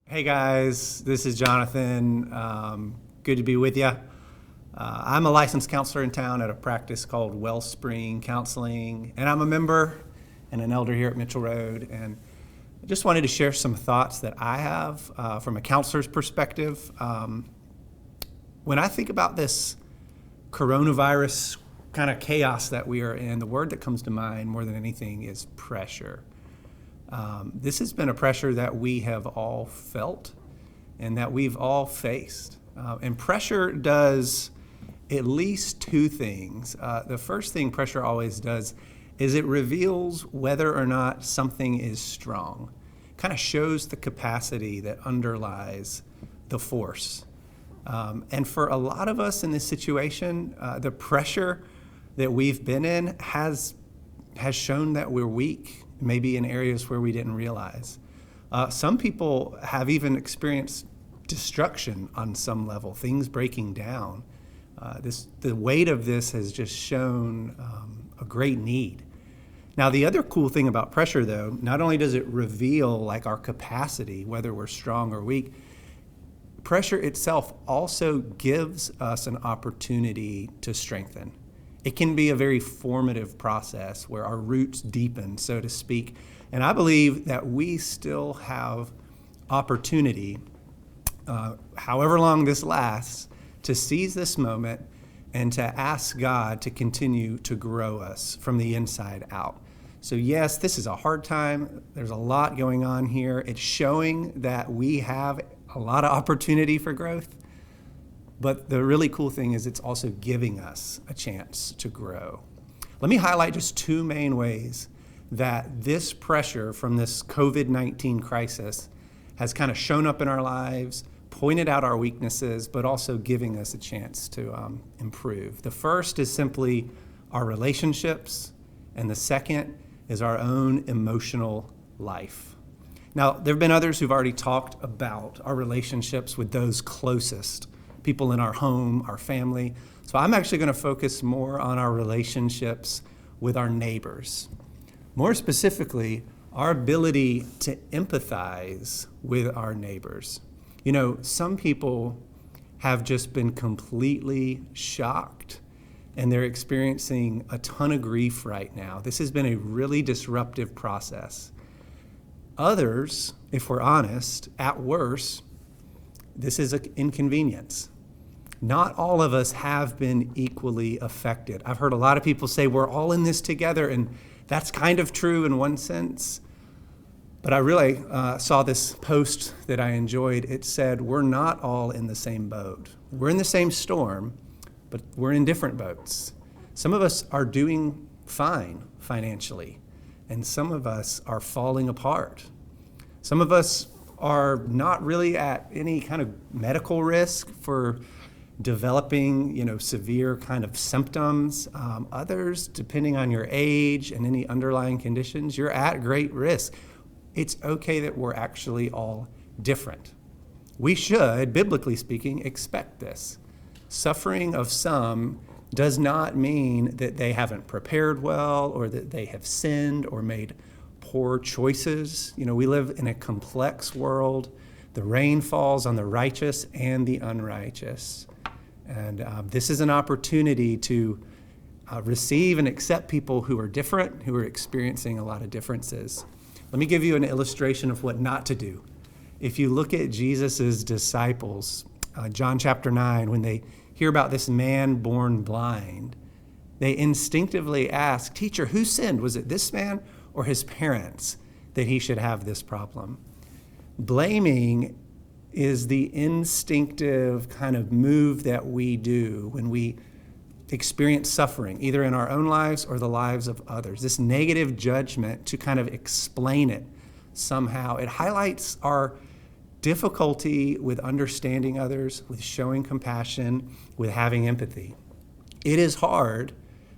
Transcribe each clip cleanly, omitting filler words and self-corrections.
Hey guys, this is Jonathan. Good to be with you. I'm a licensed counselor in town at a practice called Wellspring Counseling, and I'm a member and an elder here at Mitchell Road. And I just wanted to share some thoughts that I have from a counselor's perspective. When I think about this coronavirus kind of chaos that we are in, the word that comes to mind more than anything is pressure. This has been a pressure that we have all felt and that we've all faced. And pressure does at least two things. The first thing pressure always does is it reveals whether or not something is strong. Kind of shows the capacity that underlies the force. And for a lot of us in this situation, the pressure that we've been in has shown that we're weak, maybe in areas where we didn't realize. Some people have even experienced destruction on some level, things breaking down. The weight of this has just shown a great need. Now, the other cool thing about pressure, though, not only does it reveal like our capacity, whether we're strong or weak, pressure itself also gives us an opportunity to strengthen. It can be a very formative process where our roots deepen, so to speak. And I believe that we still have opportunity, however long this lasts, to seize this moment and to ask God to continue to grow us from the inside out. So yes, this is a hard time. There's a lot going on here. It's showing that we have a lot of opportunity for growth. But the really cool thing is it's also giving us a chance to grow. Let me highlight just two main ways that this pressure from this COVID-19 crisis has kind of shown up in our lives, pointed out our weaknesses, but also giving us a chance to improve. The first is simply our relationships, and the second is our own emotional life. Now, there have been others who've already talked about our relationships with those closest, people in our home, our family. So I'm actually going to focus more on our relationships with our neighbors. More specifically, our ability to empathize with our neighbors. You know, some people have just been completely shocked and they're experiencing a ton of grief right now. This has been a really disruptive process. Others, if we're honest, at worst, this is an inconvenience. Not all of us have been equally affected. I've heard a lot of people say we're all in this together, and that's kind of true in one sense. But I really saw this post that I enjoyed. It said, we're not all in the same boat. We're in the same storm, but we're in different boats. Some of us are doing fine financially, and some of us are falling apart. Some of us are not really at any kind of medical risk for developing, severe kind of symptoms. Others, depending on your age and any underlying conditions, you're at great risk. It's okay that we're actually all different. We should, biblically speaking, expect this. Suffering of some does not mean that they haven't prepared well or that they have sinned or made poor choices. We live in a complex world. The rain falls on the righteous and the unrighteous. And this is an opportunity to receive and accept people who are different, who are experiencing a lot of differences. Let me give you an illustration of what not to do. If you look at Jesus' disciples, John chapter 9, when they hear about this man born blind, they instinctively ask, "Teacher, who sinned? Was it this man or his parents that he should have this problem?" Blaming is the instinctive kind of move that we do when we experience suffering, either in our own lives or the lives of others. This negative judgment to kind of explain it somehow. It highlights our difficulty with understanding others, with showing compassion, with having empathy. It is hard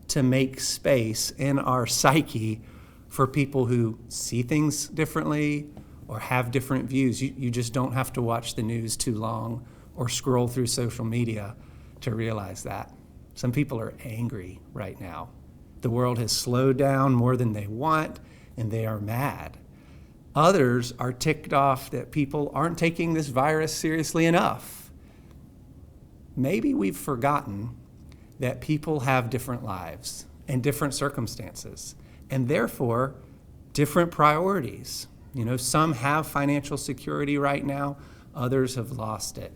to make space in our psyche for people who see things differently or have different views. You just don't have to watch the news too long or scroll through social media to realize that. Some people are angry right now. The world has slowed down more than they want, and they are mad. Others are ticked off that people aren't taking this virus seriously enough. Maybe we've forgotten that people have different lives and different circumstances, and therefore different priorities. Some have financial security right now, others have lost it.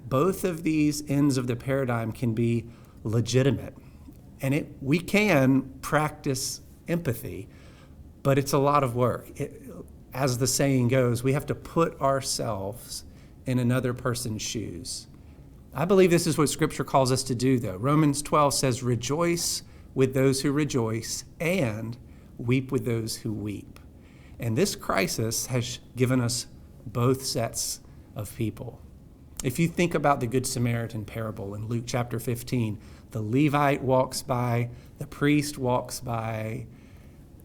Both of these ends of the paradigm can be legitimate, and we can practice empathy, but it's a lot of work. As the saying goes, we have to put ourselves in another person's shoes. I believe this is what Scripture calls us to do, though. Romans 12 says, rejoice with those who rejoice and weep with those who weep. And this crisis has given us both sets of people. If you think about the Good Samaritan parable in Luke chapter 15, the Levite walks by, the priest walks by,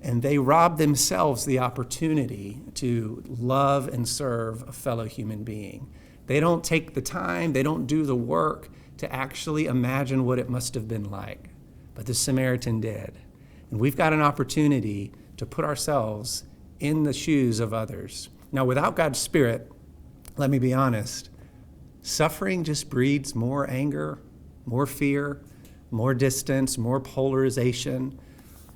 and they rob themselves the opportunity to love and serve a fellow human being. They don't take the time, they don't do the work to actually imagine what it must have been like. But the Samaritan did. And we've got an opportunity to put ourselves in the shoes of others. Now, without God's Spirit, let me be honest, suffering just breeds more anger, more fear, more distance, more polarization.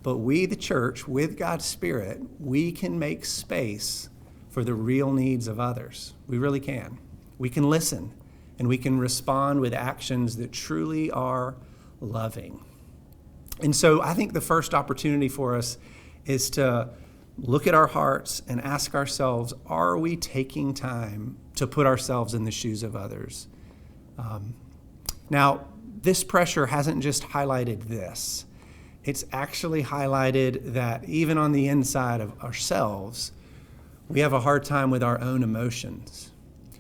But we, the church, with God's Spirit, we can make space for the real needs of others. We really can. We can listen, and we can respond with actions that truly are loving. And so I think the first opportunity for us is to look at our hearts and ask ourselves, are we taking time to put ourselves in the shoes of others? Now, this pressure hasn't just highlighted this. It's actually highlighted that even on the inside of ourselves, we have a hard time with our own emotions.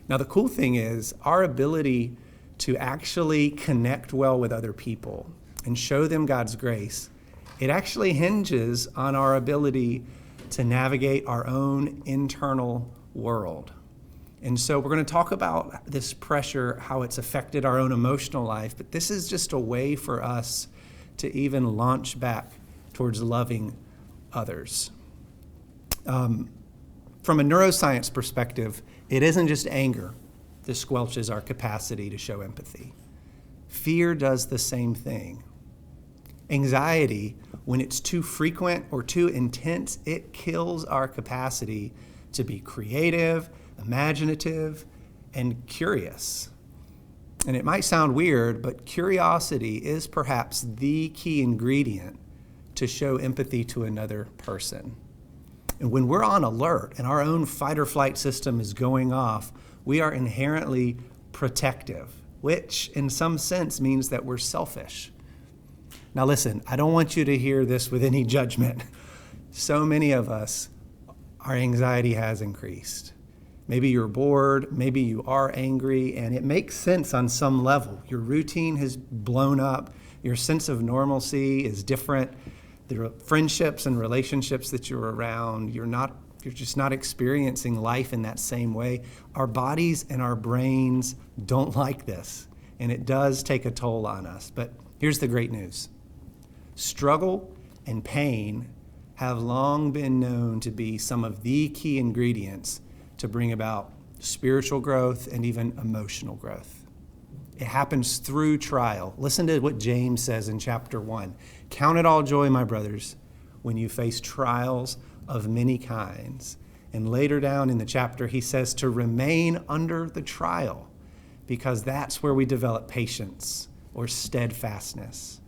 Now, the cool thing is our ability to actually connect well with other people and show them God's grace, it actually hinges on our ability to navigate our own internal world. And so we're going to talk about this pressure, how it's affected our own emotional life, but this is just a way for us to even launch back towards loving others. From a neuroscience perspective, it isn't just anger that squelches our capacity to show empathy. Fear does the same thing. Anxiety, when it's too frequent or too intense, it kills our capacity to be creative, imaginative, and curious. And it might sound weird, but curiosity is perhaps the key ingredient to show empathy to another person. And when we're on alert and our own fight or flight system is going off, we are inherently protective, which in some sense means that we're selfish. Now listen, I don't want you to hear this with any judgment. So many of us, our anxiety has increased. Maybe you're bored, maybe you are angry, and it makes sense on some level. Your routine has blown up, your sense of normalcy is different. The friendships and relationships that you're around, you're just not experiencing life in that same way. Our bodies and our brains don't like this, and it does take a toll on us. But here's the great news. Struggle and pain have long been known to be some of the key ingredients to bring about spiritual growth and even emotional growth. It happens through trial. Listen to what James says in chapter 1. Count it all joy, my brothers, when you face trials of many kinds. And later down in the chapter, he says to remain under the trial, because that's where we develop patience or steadfastness.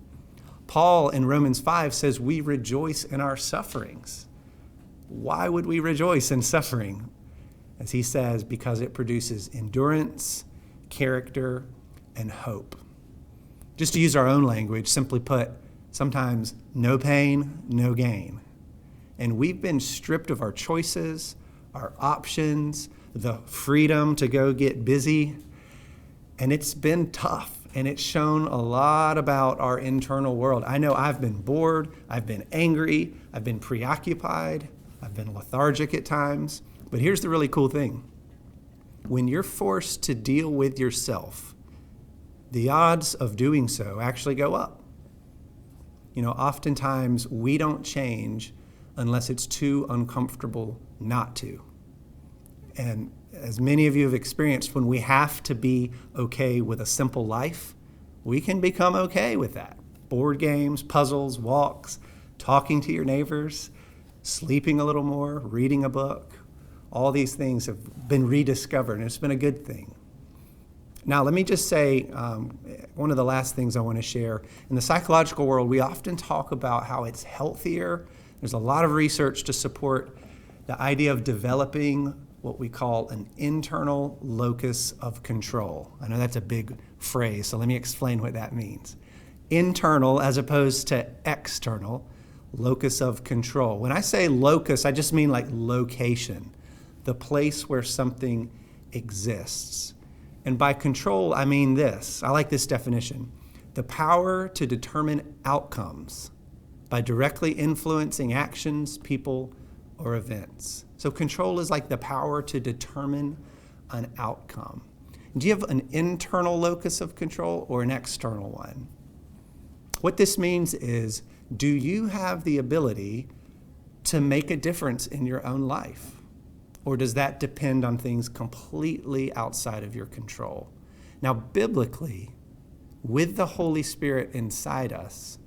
Paul in Romans 5 says we rejoice in our sufferings. Why would we rejoice in suffering? As he says, because it produces endurance, character, and hope. Just to use our own language, simply put, sometimes no pain, no gain. And we've been stripped of our choices, our options, the freedom to go get busy. And it's been tough, and it's shown a lot about our internal world. I know I've been bored, I've been angry, I've been preoccupied, I've been lethargic at times. But here's the really cool thing. When you're forced to deal with yourself, the odds of doing so actually go up. Oftentimes we don't change unless it's too uncomfortable not to. And as many of you have experienced, when we have to be okay with a simple life, we can become okay with that. Board games, puzzles, walks, talking to your neighbors, sleeping a little more, reading a book. All these things have been rediscovered, and it's been a good thing. Now, let me just say, one of the last things I want to share. In the psychological world, we often talk about how it's healthier. There's a lot of research to support the idea of developing what we call an internal locus of control. I know that's a big phrase, so let me explain what that means. Internal as opposed to external, locus of control. When I say locus, I just mean like location, the place where something exists. And by control, I mean this. I like this definition. The power to determine outcomes by directly influencing actions, people, or events. So control is like the power to determine an outcome. Do you have an internal locus of control or an external one? What this means is, do you have the ability to make a difference in your own life? Or does that depend on things completely outside of your control? Now, biblically, with the Holy Spirit inside us,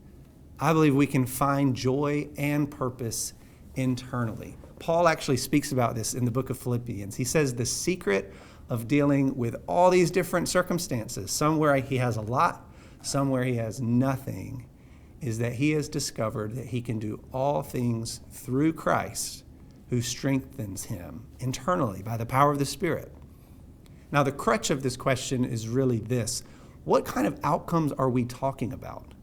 I believe we can find joy and purpose internally. Paul actually speaks about this in the book of Philippians. He says the secret of dealing with all these different circumstances, somewhere he has a lot, somewhere he has nothing, is that he has discovered that he can do all things through Christ who strengthens him internally by the power of the Spirit. Now, the crutch of this question is really this. What kind of outcomes are we talking about?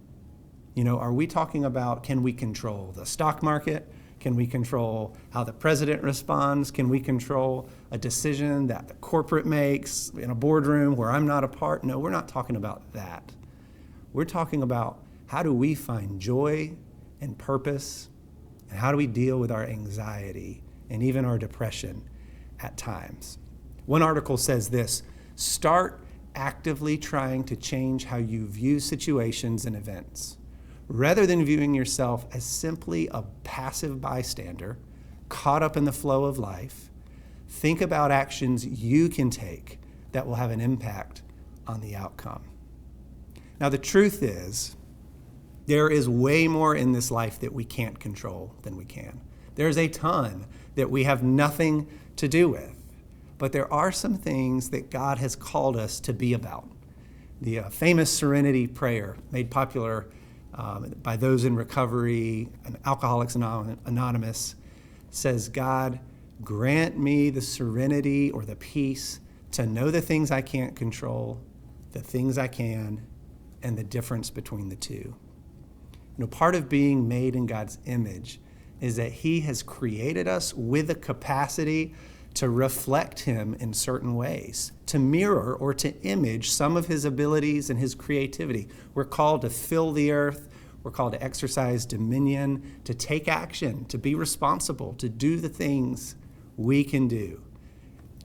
Are we talking about, can we control the stock market? Can we control how the president responds? Can we control a decision that the corporate makes in a boardroom where I'm not a part? No, we're not talking about that. We're talking about how do we find joy and purpose, and how do we deal with our anxiety and even our depression at times. One article says this: start actively trying to change how you view situations and events. Rather than viewing yourself as simply a passive bystander, caught up in the flow of life, think about actions you can take that will have an impact on the outcome. Now, the truth is, there is way more in this life that we can't control than we can. There's a ton that we have nothing to do with. But there are some things that God has called us to be about. The famous Serenity Prayer, made popular by those in recovery and Alcoholics Anonymous, says, God, grant me the serenity or the peace to know the things I can't control, the things I can, and the difference between the two. Part of being made in God's image is that he has created us with the capacity to reflect him in certain ways, to mirror or to image some of his abilities and his creativity. We're called to fill the earth. We're called to exercise dominion, to take action, to be responsible, to do the things we can do,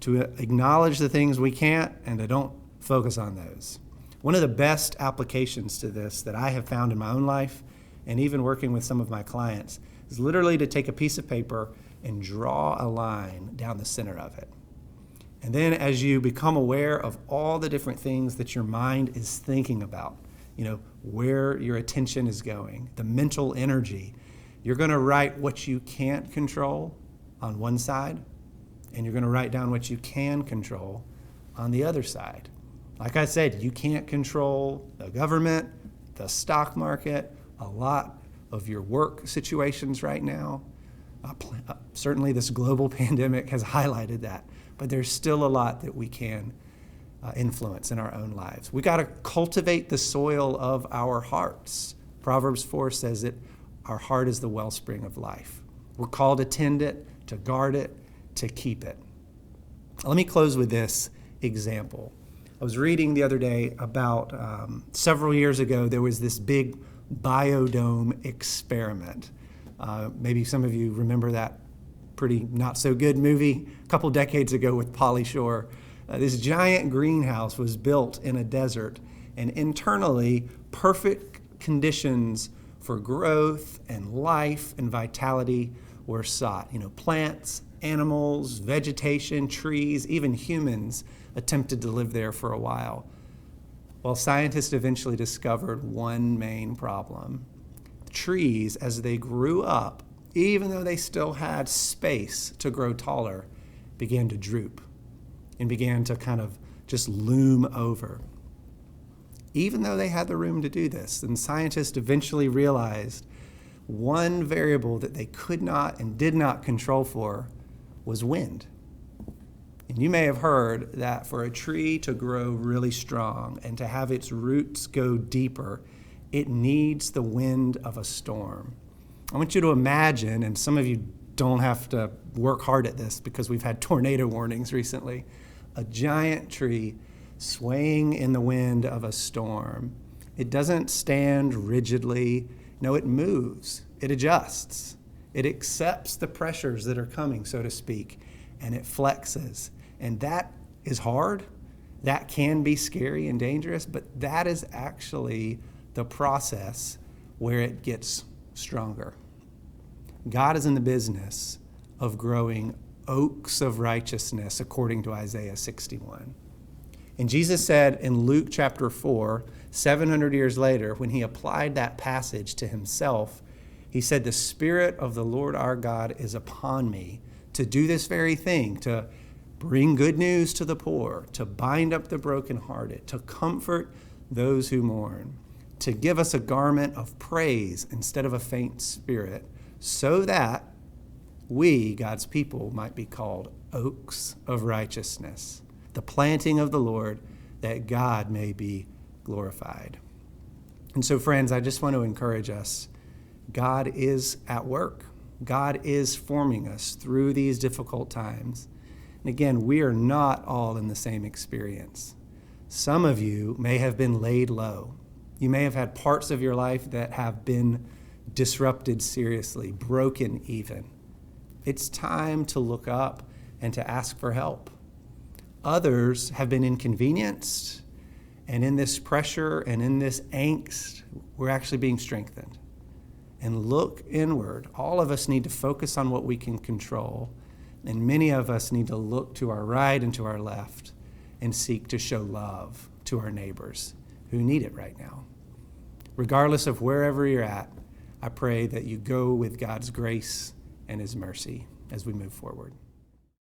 to acknowledge the things we can't, and to don't focus on those. One of the best applications to this that I have found in my own life, and even working with some of my clients, is literally to take a piece of paper and draw a line down the center of it. And then as you become aware of all the different things that your mind is thinking about, where your attention is going, the mental energy, you're going to write what you can't control on one side, and you're going to write down what you can control on the other side. Like I said, you can't control the government, the stock market, a lot of your work situations right now. Certainly this global pandemic has highlighted that, but there's still a lot that we can influence in our own lives. We got to cultivate the soil of our hearts. Proverbs 4 says that our heart is the wellspring of life. We're called to tend it, to guard it, to keep it. Let me close with this example. I was reading the other day about several years ago, there was this big biodome experiment. Maybe some of you remember that pretty not so good movie a couple decades ago with Pauly Shore. This giant greenhouse was built in a desert, and internally perfect conditions for growth and life and vitality were sought. Plants, animals, vegetation, trees, even humans attempted to live there for a while. Well, scientists eventually discovered one main problem. Trees, as they grew up, even though they still had space to grow taller, began to droop and began to kind of just loom over. Even though they had the room to do this, and scientists eventually realized one variable that they could not and did not control for was wind. And you may have heard that for a tree to grow really strong and to have its roots go deeper, it needs the wind of a storm. I want you to imagine, and some of you don't have to work hard at this because we've had tornado warnings recently, a giant tree swaying in the wind of a storm. It doesn't stand rigidly. No, it moves. It adjusts. It accepts the pressures that are coming, so to speak, and it flexes. And that is hard. That can be scary and dangerous, but that is actually the process where it gets stronger. God is in the business of growing oaks of righteousness, according to Isaiah 61. And Jesus said in Luke chapter 4, 700 years later, when he applied that passage to himself, he said, "The Spirit of the Lord our God is upon me to do this very thing, to bring good news to the poor, to bind up the brokenhearted, to comfort those who mourn, to give us a garment of praise instead of a faint spirit, so that we, God's people, might be called oaks of righteousness, the planting of the Lord, that God may be glorified." And so, friends, I just want to encourage us. God is at work. God is forming us through these difficult times. And again, we are not all in the same experience. Some of you may have been laid low. You may have had parts of your life that have been disrupted seriously, broken even. It's time to look up and to ask for help. Others have been inconvenienced, and in this pressure and in this angst, we're actually being strengthened. And look inward. All of us need to focus on what we can control, and many of us need to look to our right and to our left and seek to show love to our neighbors who need it right now. Regardless of wherever you're at, I pray that you go with God's grace and his mercy as we move forward.